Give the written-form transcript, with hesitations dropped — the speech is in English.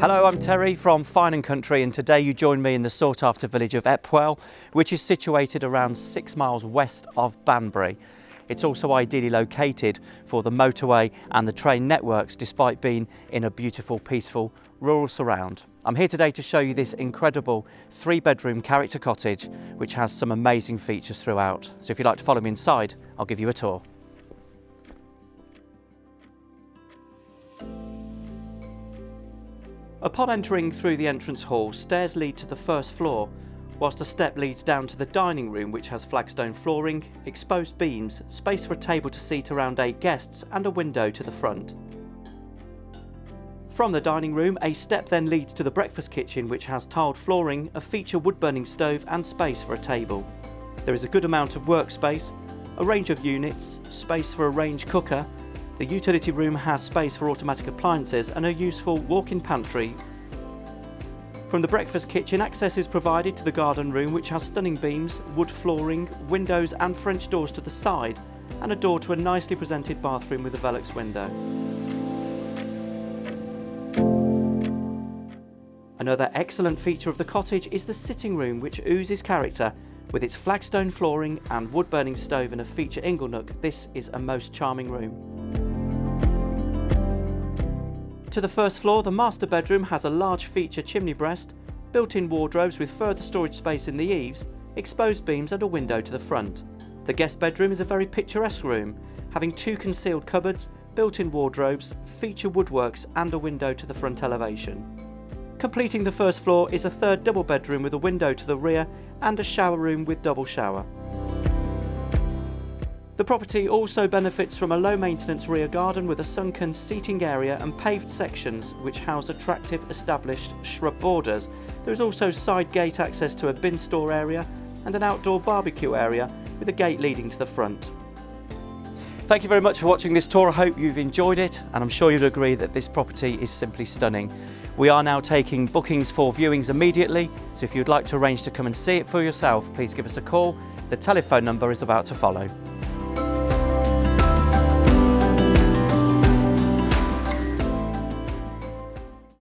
Hello, I'm Terry from Fine Country, and today you join me in the sought after village of Epwell, which is situated around 6 miles west of Banbury. It's also ideally located for the motorway and the train networks, despite being in a beautiful, peaceful rural surround. I'm here today to show you this incredible 3-bedroom character cottage, which has some amazing features throughout. So if you'd like to follow me inside, I'll give you a tour. Upon entering through the entrance hall, stairs lead to the first floor, whilst a step leads down to the dining room, which has flagstone flooring, exposed beams, space for a table to seat around 8 guests and a window to the front. From the dining room, a step then leads to the breakfast kitchen, which has tiled flooring, a feature wood-burning stove and space for a table. There is a good amount of workspace, a range of units, space for a range cooker. The utility room has space for automatic appliances and a useful walk-in pantry. From the breakfast kitchen, access is provided to the garden room, which has stunning beams, wood flooring, windows and French doors to the side, and a door to a nicely presented bathroom with a Velux window. Another excellent feature of the cottage is the sitting room, which oozes character. With its flagstone flooring and wood-burning stove and a feature inglenook, this is a most charming room. To the first floor, the master bedroom has a large feature chimney breast, built-in wardrobes with further storage space in the eaves, exposed beams and a window to the front. The guest bedroom is a very picturesque room, having 2 concealed cupboards, built-in wardrobes, feature woodworks and a window to the front elevation. Completing the first floor is a 3rd double bedroom with a window to the rear and a shower room with double shower. The property also benefits from a low-maintenance rear garden with a sunken seating area and paved sections which house attractive established shrub borders. There is also side gate access to a bin store area and an outdoor barbecue area with a gate leading to the front. Thank you very much for watching this tour. I hope you've enjoyed it, and I'm sure you'll agree that this property is simply stunning. We are now taking bookings for viewings immediately, so if you'd like to arrange to come and see it for yourself, please give us a call. The telephone number is about to follow.